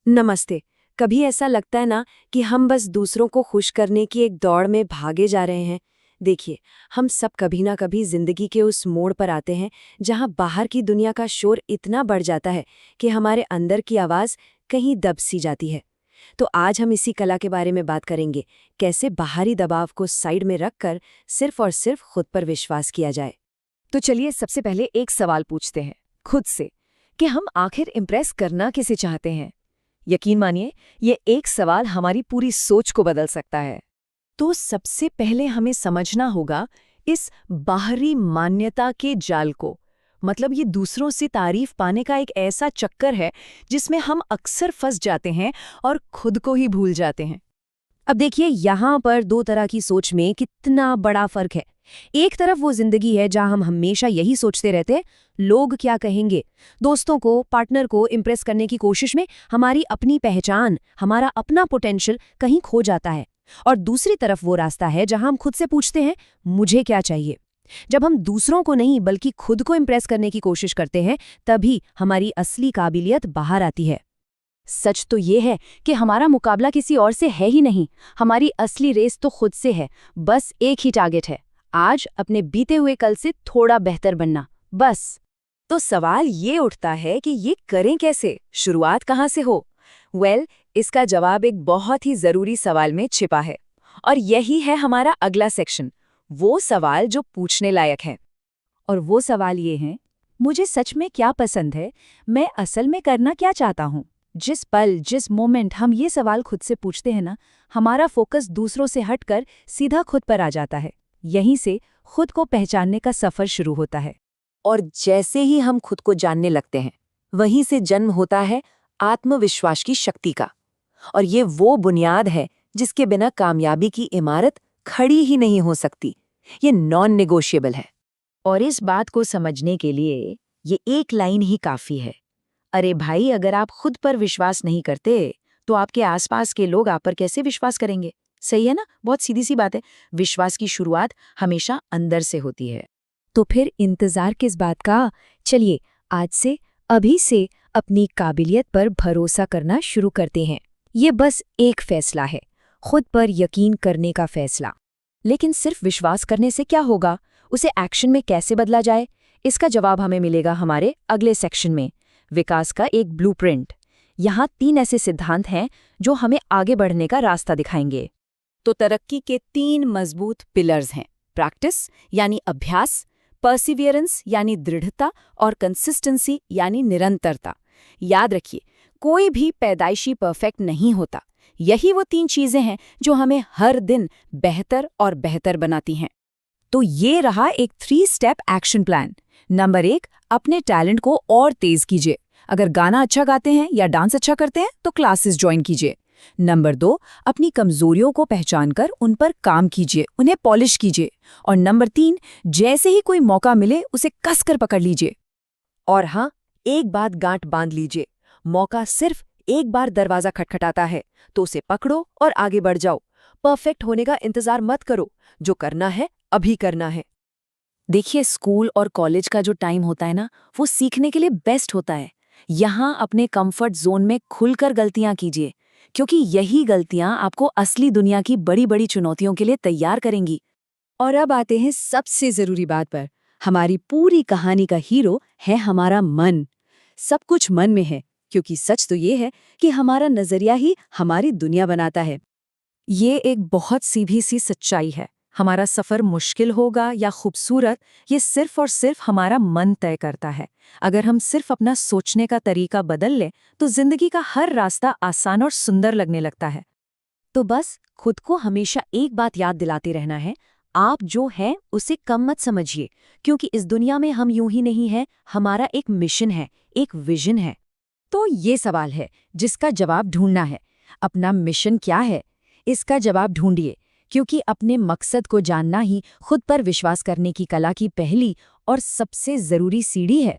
नमस्ते। कभी ऐसा लगता है ना कि हम बस दूसरों को खुश करने की एक दौड़ में भागे जा रहे हैं। देखिए, हम सब कभी ना कभी जिंदगी के उस मोड़ पर आते हैं जहां बाहर की दुनिया का शोर इतना बढ़ जाता है कि हमारे अंदर की आवाज कहीं दब सी जाती है। तो आज हम इसी कला के बारे में बात करेंगे, कैसे बाहरी दबाव को साइड में रखकर सिर्फ और सिर्फ खुद पर विश्वास किया जाए। तो चलिए सबसे पहले एक सवाल पूछते हैं खुद से कि हम आखिर इम्प्रेस करना किसे चाहते हैं। यकीन मानिए, ये एक सवाल हमारी पूरी सोच को बदल सकता है। तो सबसे पहले हमें समझना होगा इस बाहरी मान्यता के जाल को। मतलब ये दूसरों से तारीफ पाने का एक ऐसा चक्कर है जिसमें हम अक्सर फंस जाते हैं और खुद को ही भूल जाते हैं। अब देखिए, यहाँ पर दो तरह की सोच में कितना बड़ा फर्क है। एक तरफ वो जिंदगी है जहां हम हमेशा यही सोचते रहते हैं, लोग क्या कहेंगे। दोस्तों को, पार्टनर को इम्प्रेस करने की कोशिश में हमारी अपनी पहचान, हमारा अपना पोटेंशियल कहीं खो जाता है। और दूसरी तरफ वो रास्ता है जहां हम खुद से पूछते हैं, मुझे क्या चाहिए। जब हम दूसरों को नहीं बल्कि खुद को इम्प्रेस करने की कोशिश करते हैं, तभी हमारी असली काबिलियत बाहर आती है। सच तो ये है कि हमारा मुकाबला किसी और से है ही नहीं। हमारी असली रेस तो खुद से है। बस एक ही टारगेट है, आज अपने बीते हुए कल से थोड़ा बेहतर बनना, बस। तो सवाल ये उठता है कि ये करें कैसे, शुरुआत कहाँ से हो। इसका जवाब एक बहुत ही जरूरी सवाल में छिपा है। और यही है हमारा अगला सेक्शन, वो सवाल जो पूछने लायक है। और वो सवाल ये है, मुझे सच में क्या पसंद है, मैं असल में करना क्या चाहता हूँ। जिस पल, जिस मोमेंट हम ये सवाल खुद से पूछते हैं ना, हमारा फोकस दूसरों से हटकर सीधा खुद पर आ जाता है। यहीं से खुद को पहचानने का सफर शुरू होता है। और जैसे ही हम खुद को जानने लगते हैं, वहीं से जन्म होता है आत्मविश्वास की शक्ति का। और ये वो बुनियाद है जिसके बिना कामयाबी की इमारत खड़ी ही नहीं हो सकती। ये नॉन नेगोशिएबल है। और इस बात को समझने के लिए ये एक लाइन ही काफी है। अरे भाई, अगर आप खुद पर विश्वास नहीं करते तो आपके आसपास के लोग आप पर कैसे विश्वास करेंगे। सही है ना? बहुत सीधी सी बात है। विश्वास की शुरुआत हमेशा अंदर से होती है। तो फिर इंतजार किस बात का? चलिए आज से, अभी से अपनी काबिलियत पर भरोसा करना शुरू करते हैं। ये बस एक फैसला है, खुद पर यकीन करने का फैसला। लेकिन सिर्फ विश्वास करने से क्या होगा, उसे एक्शन में कैसे बदला जाए, इसका जवाब हमें मिलेगा हमारे अगले सेक्शन में, विकास का एक ब्लूप्रिंट। यहाँ 3 ऐसे सिद्धांत हैं जो हमें आगे बढ़ने का रास्ता दिखाएंगे। तो तरक्की के 3 मजबूत पिलर्स हैं, प्रैक्टिस यानी अभ्यास, परसिवियरेंस यानी दृढ़ता, और कंसिस्टेंसी यानी निरंतरता। याद रखिए, कोई भी पैदाइशी परफेक्ट नहीं होता। यही वो 3 चीजें हैं जो हमें हर दिन बेहतर और बेहतर बनाती हैं। तो ये रहा एक 3 स्टेप एक्शन प्लान। नंबर 1, अपने टैलेंट को और तेज कीजिए। अगर गाना अच्छा गाते हैं या डांस अच्छा करते हैं तो क्लासेस ज्वाइन कीजिए। नंबर 2, अपनी कमजोरियों को पहचानकर उन पर काम कीजिए, उन्हें पॉलिश कीजिए। और नंबर 3, जैसे ही कोई मौका मिले उसे कसकर पकड़ लीजिए। और हाँ, एक बात गांठ बांध लीजिए, मौका सिर्फ एक बार दरवाजा खटखटाता है, तो उसे पकड़ो और आगे बढ़ जाओ। परफेक्ट होने का इंतजार मत करो, जो करना है अभी करना है। देखिए, स्कूल और कॉलेज का जो टाइम होता है ना, वो सीखने के लिए बेस्ट होता है। यहाँ अपने कंफर्ट जोन में खुलकर गलतियां कीजिए, क्योंकि यही गलतियां आपको असली दुनिया की बड़ी बड़ी चुनौतियों के लिए तैयार करेंगी। और अब आते हैं सबसे जरूरी बात पर। हमारी पूरी कहानी का हीरो है हमारा मन। सब कुछ मन में है, क्योंकि सच तो ये है कि हमारा नजरिया ही हमारी दुनिया बनाता है। ये एक बहुत सीधी सी सच्चाई है। हमारा सफर मुश्किल होगा या खूबसूरत, ये सिर्फ और सिर्फ हमारा मन तय करता है। अगर हम सिर्फ अपना सोचने का तरीका बदल लें तो जिंदगी का हर रास्ता आसान और सुंदर लगने लगता है। तो बस खुद को हमेशा एक बात याद दिलाते रहना है, आप जो हैं उसे कम मत समझिए, क्योंकि इस दुनिया में हम यूं ही नहीं हैं, हमारा एक मिशन है, एक विजन है। तो ये सवाल है जिसका जवाब ढूंढना है। अपना मिशन क्या है, इसका जवाब ढूंढिए, क्योंकि अपने मकसद को जानना ही खुद पर विश्वास करने की कला की पहली और सबसे जरूरी सीढ़ी है।